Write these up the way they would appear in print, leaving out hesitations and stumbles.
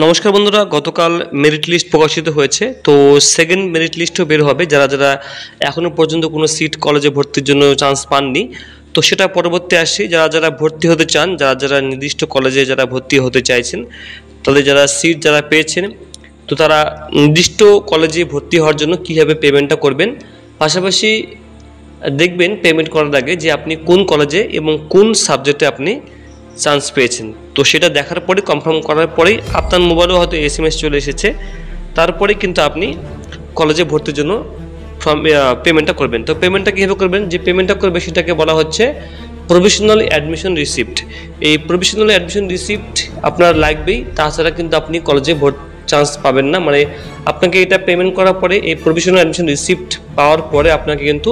নমস্কার বন্ধুরা, গতকাল মেরিট লিস্ট প্রকাশিত হয়েছে। তো সেকেন্ড মেরিট লিস্টও বের হবে। যারা যারা এখনও পর্যন্ত কোনো সিট কলেজে ভর্তির জন্য চান্স পাননি, তো সেটা পরবর্তী আসছে। যারা যারা ভর্তি হতে চান, যারা যারা নির্দিষ্ট কলেজে যারা ভর্তি হতে চাইছেন, তাদের যারা সিট যারা পেয়েছেন, তো তারা নির্দিষ্ট কলেজে ভর্তি হওয়ার জন্য কীভাবে পেমেন্টটা করবেন, পাশাপাশি দেখবেন পেমেন্ট করার আগে যে আপনি কোন কলেজে এবং কোন সাবজেক্টে আপনি চান্স পেয়েছেন। তো সেটা দেখার পরে কনফার্ম করার পরেই আপনার মোবাইলেও হয়তো SMS চলে এসেছে, তারপরে কিন্তু আপনি কলেজে ভর্তির জন্য পেমেন্টটা করবেন। তো পেমেন্টটা কীভাবে করবেন, যে পেমেন্টটা করবে সেটাকে বলা হচ্ছে প্রভিশনাল অ্যাডমিশন রিসিপ্ট। এই প্রভিশনাল অ্যাডমিশন রিসিপ্ট আপনার লাগবেই, তাছাড়া কিন্তু আপনি কলেজে চান্স পাবেন না। মানে আপনাকে এটা পেমেন্ট করার পরে এই প্রভিশনাল অ্যাডমিশন রিসিপ্ট পাওয়ার পরে আপনাকে কিন্তু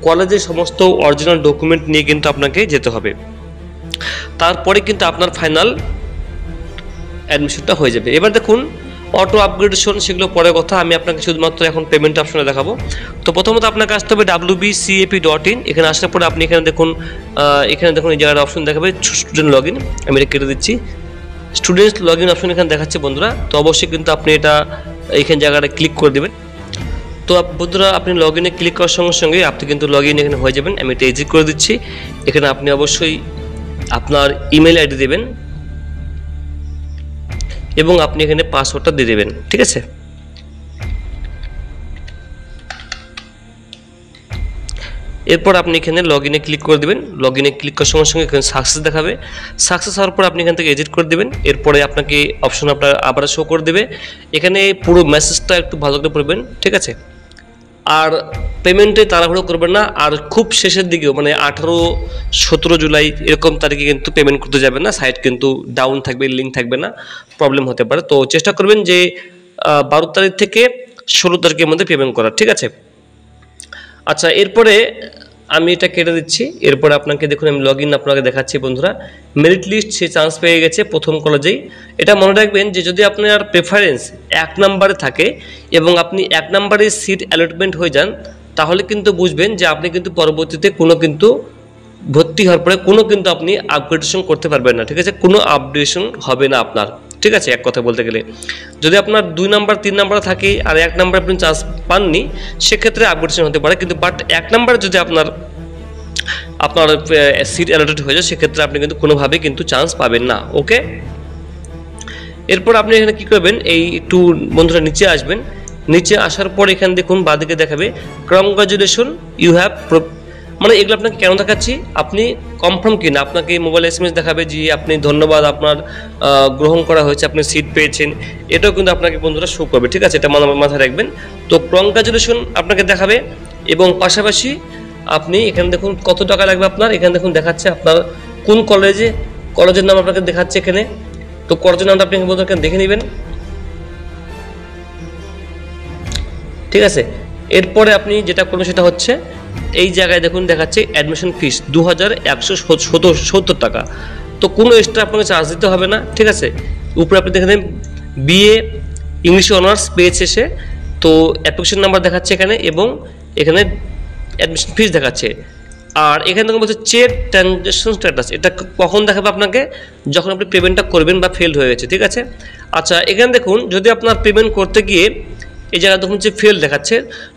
কলেজের সমস্ত অরিজিনাল ডকুমেন্ট নিয়ে কিন্তু আপনাকে যেতে হবে। তারপরে কিন্তু আপনার ফাইনাল অ্যাডমিশনটা হয়ে যাবে। এবার দেখুন অটো আপগ্রেডেশন, সেগুলো পরের কথা। আমি আপনাকে শুধুমাত্র এখন পেমেন্ট অপশনে দেখাবো। তো প্রথমত আপনাকে আসতে হবে wbcap.in। এখানে আসার পরে আপনি এখানে দেখুন এই জায়গার অপশন দেখাবে স্টুডেন্ট লগ ইন। আমি এটা কেটে দিচ্ছি। স্টুডেন্টস লগ ইন অপশন এখানে দেখাচ্ছে বন্ধুরা। তো অবশ্যই কিন্তু আপনি এটা এইখানে জায়গাটা ক্লিক করে দেবেন। তো বন্ধুরা, আপনি লগ ইনে ক্লিক করার সঙ্গে সঙ্গে আপনি কিন্তু লগ ইন এখানে হয়ে যাবেন। আমি এটা এক্সিট করে দিচ্ছি। এখানে আপনি অবশ্যই আপনার ইমেল আইডি দেবেন এবং আপনি এখানে পাসওয়ার্ডটা দিয়ে দেবেন, ঠিক আছে। এরপর আপনি এখানে লগ ইনে ক্লিক করে দেবেন। লগ ইনে ক্লিক করার সঙ্গে সঙ্গে এখানে সাকসেস দেখাবে। সাকসেস হওয়ার পর আপনি এখান থেকে এডিট করে দেবেন। এরপরে আপনাকে অপশন আপনার আবার শো করে দেবে। এখানে পুরো মেসেজটা একটু ভালো করে পড়বেন, ঠিক আছে। আর পেমেন্টে তাড়াহুড়ো করবেন না। আর খুব শেষের দিকেও মানে 18-17 জুলাই এরকম তারিখে কিন্তু পেমেন্ট করতে যাবেন না। সাইট কিন্তু ডাউন থাকবে, লিঙ্ক থাকবে না, প্রবলেম হতে পারে। তো চেষ্টা করবেন যে 12 তারিখ থেকে 16 তারিখের মধ্যে পেমেন্ট করার, ঠিক আছে। আচ্ছা, এরপরে আমি এটা কেটে দিচ্ছি। এরপরে আপনাকে দেখুন আমি লগ ইন আপনাকে দেখাচ্ছি বন্ধুরা। মেরিট লিস্ট সে চান্স পেয়ে গেছে প্রথম কলেজেই। এটা মনে রাখবেন যে যদি আপনার প্রেফারেন্স 1 নম্বরে থাকে এবং আপনি 1 নম্বরে সিট অ্যালটমেন্ট হয়ে যান, তাহলে কিন্তু বুঝবেন যে আপনি কিন্তু পরবর্তীতে ভর্তি হওয়ার পরে কিন্তু আপনি আপগ্রেডেশন করতে পারবেন না, ঠিক আছে। কোনো আপডেশন হবে না আপনার, ঠিক আছে। এক কথা বলতে গেলে যদি আপনার 2 নাম্বার 3 নাম্বার থাকে আর 1 নাম্বার আপনি চান্স পাননি, সেক্ষেত্রে আপগ্রেডেশন হতে পারে। কিন্তু বাট 1 নাম্বার যদি আপনার সিট অ্যালটেড হয়ে যায়, সেক্ষেত্রে আপনি কিন্তু কোনোভাবেই কিন্তু চান্স পাবেন না, ওকে। এরপর আপনি এখানে কী করবেন, এই একটু বন্ধুরা নিচে আসবেন। নিচে আসার পর এখানে দেখুন বাঁদিকে দেখাবে কংগ্রাচুলেশন ইউ হ্যাভ, মানে এগুলো আপনাকে কেন দেখাচ্ছি, আপনি কনফার্ম কিনা আপনাকে মোবাইল SMS দেখাবে যে আপনি ধন্যবাদ, আপনার গ্রহণ করা হয়েছে, আপনি সিট পেয়েছেন। এটাও কিন্তু আপনাকে বন্ধুরা শো করবে, ঠিক আছে। এটা মাথায় রাখবেন। তো কংগ্রাচুলেশন আপনাকে দেখাবে এবং পাশাপাশি আপনি এখানে দেখুন কত টাকা লাগবে আপনার। এখানে দেখুন দেখাচ্ছে আপনার কোন কলেজের নাম আপনাকে দেখাচ্ছে এখানে। তো কলেজের নামটা আপনি বন্ধুরা এখানে দেখে নেবেন, ঠিক আছে। এরপরে আপনি যেটা করবেন সেটা হচ্ছে এই জায়গায় দেখুন দেখাচ্ছে অ্যাডমিশন ফিস 2170 টাকা। তো কোনো এক্সট্রা আপনাকে চার্জ দিতে হবে না, ঠিক আছে। উপরে আপনি দেখেন BA ইংলিশ অনার্স পেয়েছে সে। তো অ্যাপ্লিকেশন নাম্বার দেখাচ্ছে এখানে এবং এখানে অ্যাডমিশন ফিস দেখাচ্ছে। আর এখানে দেখুন বলছে চেক ট্রানজ্যাকশন স্ট্যাটাস। এটা কখন দেখাবে আপনাকে, যখন আপনি পেমেন্টটা করবেন বা ফেল হয়ে গেছে, ঠিক আছে। আচ্ছা, এখানে দেখুন যদি আপনার পেমেন্ট করতে গিয়ে এই জায়গায় দেখুন যে ফেল দেখাচ্ছে।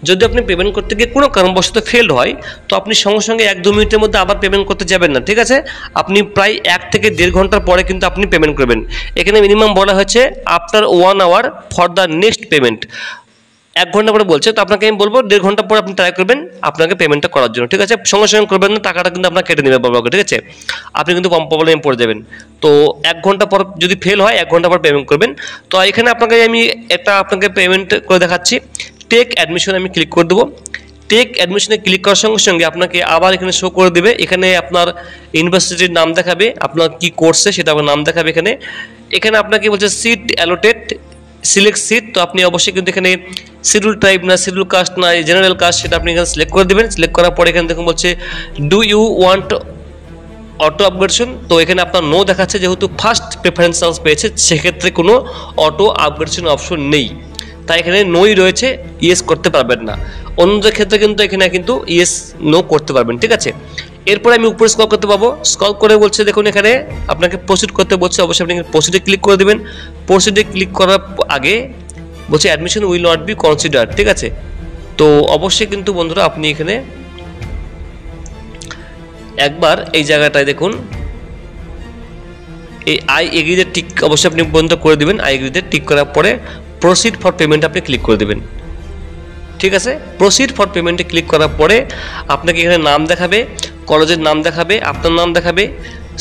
যদি আপনি পেমেন্ট করতে গিয়ে কোনো কারণবশত ফেল হয়, তো আপনি সঙ্গে সঙ্গে 1-2 মিনিটের মধ্যে আবার পেমেন্ট করতে যাবেন না, ঠিক আছে। আপনি প্রায় 1 থেকে 1.5 ঘন্টার পরে কিন্তু আপনি পেমেন্ট করবেন। এখানে মিনিমাম বলা হয়েছে after 1 hour for the next payment. 1 ঘন্টা পরে বলছে, তো আপনাকে আমি বলবো 1.5 ঘন্টা পরে আপনি ট্রাই করবেন আপনাকে পেমেন্টটা করার জন্য, ঠিক আছে। সঙ্গে সঙ্গে করবেন না, টাকাটা কিন্তু আপনার কেটে নেবে বলবো, ঠিক আছে। আপনি কিন্তু প্রবলেমে পড়ে যাবেন। তো 1 ঘন্টা পর যদি ফেল হয় 1 ঘন্টা পর পেমেন্ট করবেন। তো এখানে আমি আপনাকে পেমেন্ট করে দেখাচ্ছি। টেক অ্যাডমিশন আমি ক্লিক করে দেবো। টেক অ্যাডমিশনে ক্লিক করার সঙ্গে সঙ্গে আপনাকে আবার এখানে শো করে দেবে। এখানে আপনার ইউনিভার্সিটির নাম দেখাবে, আপনার কি কোর্সে সেটা আপনার নাম দেখাবে। এখানে আপনাকে বলছে সিট অ্যালোটেড, সিলেক্ট সিট। তো আপনি অবশ্যই কিন্তু এখানে শিডিউল টাইপ না, শিডিউল কাস্ট না, জেনারেল কাস্ট, সেটা আপনি এখানে সিলেক্ট করে দেবেন। সিলেক্ট করার পরে এখানে দেখুন বলছে do you want auto upgradation. তো এখানে আপনার নো দেখাচ্ছে, যেহেতু ফার্স্ট প্রেফারেন্স চান্স পেয়েছে সেক্ষেত্রে কোনো অটো আপগ্রেডেশন অপশন নেই, তাই এখানে নোই রয়েছে, ইয়েস করতে পারবেন না। অন্যদের ক্ষেত্রে কিন্তু এখানে ইয়েস নো করতে পারবেন, ঠিক আছে। এরপরে আমি উপরে স্ক্রল করতে পাবো, স্ক্রল করে বলছে দেখুন এখানে আপনাকে প্রসিড করতে বলছে, অবশ্যই আপনি প্রসিডে ক্লিক করে দেবেন। প্রসিডে ক্লিক করার আগে বলছে admission will not be consider, ঠিক আছে। তো অবশ্যই কিন্তু বন্ধুরা আপনি এখানে একবার এই জায়গাটায় দেখুন এই আই এগ্রিতে টিক অবশ্যই আপনি বন্ধ করে দেবেন। আই এগ্রিতে টিক করার পরে প্রসিড ফর পেমেন্ট আপনি ক্লিক করে দেবেন, ঠিক আছে। প্রসিড ফর পেমেন্টে ক্লিক করার পরে আপনাকে এখানে নাম দেখাবে, কলেজের নাম দেখাবে, আপনার নাম দেখাবে,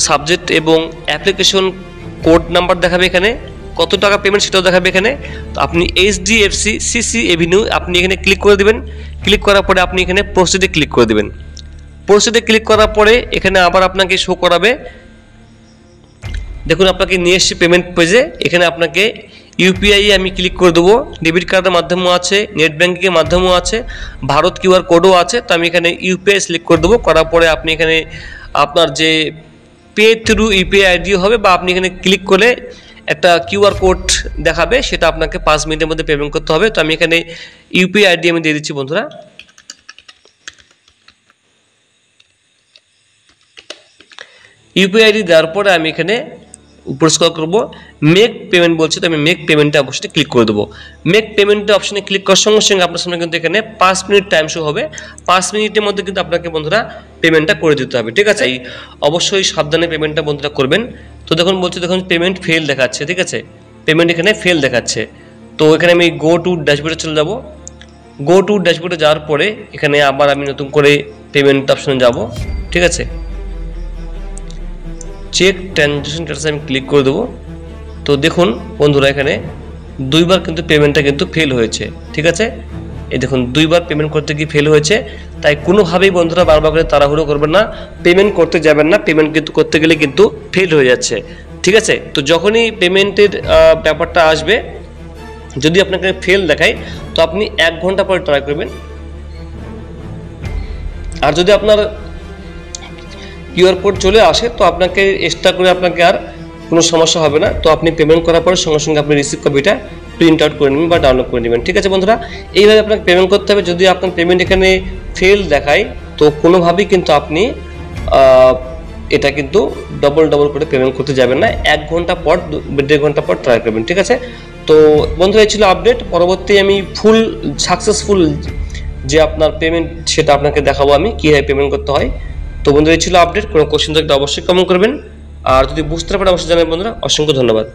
সাবজেক্ট এবং অ্যাপ্লিকেশন কোড নাম্বার দেখাবে, এখানে কত টাকা পেমেন্ট সেটাও দেখাবে এখানে। তো আপনি HDFC CC এভিনিউ আপনি এখানে ক্লিক করে দেবেন। ক্লিক করার পরে আপনি এখানে প্রসিডে ক্লিক করে দেবেন। প্রসিডে ক্লিক করার পরে এখানে আবার আপনাকে শো করাবে, দেখুন আপনাকে নিয়ে এসছে পেমেন্ট পেজে। এখানে আপনাকে ইউপিআই আমি ক্লিক করে দেবো, ডেবিট কার্ডের মাধ্যমেও আছে, নেট ব্যাঙ্কিংয়ের মাধ্যমেও আছে, ভারত QR কোডও আছে। তো আমি এখানে ইউপিআই সিলেক্ট করে দেবো। করার পরে আপনি এখানে আপনার যে পে থ্রু ইউপিআই আইডিও হবে, বা আপনি এখানে ক্লিক করে একটা QR কোড দেখাবে, সেটা আপনাকে 5 মিনিটের মধ্যে পেমেন্ট করতে হবে। তো আমি এখানে ইউপিআই আইডি আমি দিয়ে দিচ্ছি বন্ধুরা। ইউপিআই আইডি দেওয়ার পরে আমি এখানে উপরে স্ক্রল করবো, মেক পেমেন্ট বলছে, তো আমি মেক পেমেন্টে অবশ্যই ক্লিক করে দেবো। মেক পেমেন্টে অপশনে ক্লিক করার সঙ্গে সঙ্গে আপনার সামনে কিন্তু এখানে 5 মিনিট টাইম শো হবে। 5 মিনিটের মধ্যে কিন্তু আপনাকে বন্ধুরা পেমেন্টটা করে দিতে হবে, ঠিক আছে। অবশ্যই সাবধানে পেমেন্টটা বন্ধুরা করবেন। তো দেখুন বলছে, দেখুন পেমেন্ট ফেল দেখাচ্ছে, ঠিক আছে, পেমেন্ট এখানে ফেল দেখাচ্ছে। তো এখানে আমি গো টু ড্যাশবোর্ডে চলে যাব। গো টু ড্যাশবোর্ডে যাওয়ার পরে এখানে আবার আমি নতুন করে পেমেন্ট অপশনে যাব, ঠিক আছে। চেক ট্রানজাকশন স্ট্যাটাস আমি ক্লিক করে দেবো। তো দেখুন বন্ধুরা এখানে 2বার কিন্তু পেমেন্টটা কিন্তু ফেল হয়েছে, ঠিক আছে। এই দেখুন 2বার পেমেন্ট করতে গিয়ে ফেল হয়েছে। তাই কোনোভাবেই বন্ধুরা বারবার করে তাড়াহুড়ো করবেন না, পেমেন্ট করতে যাবেন না। পেমেন্ট কিন্তু করতে গেলে কিন্তু ফেল হয়ে যাচ্ছে, ঠিক আছে। তো যখনই পেমেন্টের ব্যাপারটা আসবে, যদি আপনাকে ফেল দেখায়, তো আপনি 1 ঘন্টা পরে ট্রাই করবেন। আর যদি আপনার QR কোড চলে আসে, তো আপনাকে এক্সট্রা করে আপনাকে আর কোনো সমস্যা হবে না। তো আপনি পেমেন্ট করার পরে সঙ্গে সঙ্গে আপনি রিসিভ কপিটা প্রিন্ট আউট করে নেবেন বা ডাউনলোড করে নেবেন, ঠিক আছে বন্ধুরা। এইভাবে আপনাকে পেমেন্ট করতে হবে। যদি আপনার পেমেন্ট এখানে ফেল দেখায়, তো কোনোভাবেই কিন্তু আপনি এটা কিন্তু ডবল করে পেমেন্ট করতে যাবেন না। 1 ঘন্টা পর 1.5 ঘন্টা পর ট্রাই করবেন, ঠিক আছে। তো বন্ধুরা এই ছিল আপডেট। পরবর্তী আমি ফুল সাকসেসফুল যে আপনার পেমেন্ট সেটা আপনাকে দেখাবো আমি কীভাবে পেমেন্ট করতে হয়। তো বন্ধুরা এই ছিল আপডেট। কোনো কোশ্চেন থাকলে অবশ্যই কমেন্ট করবেন, আর যদি বুঝতে পারেন অবশ্যই জানাবেন বন্ধুরা। অসংখ্য ধন্যবাদ।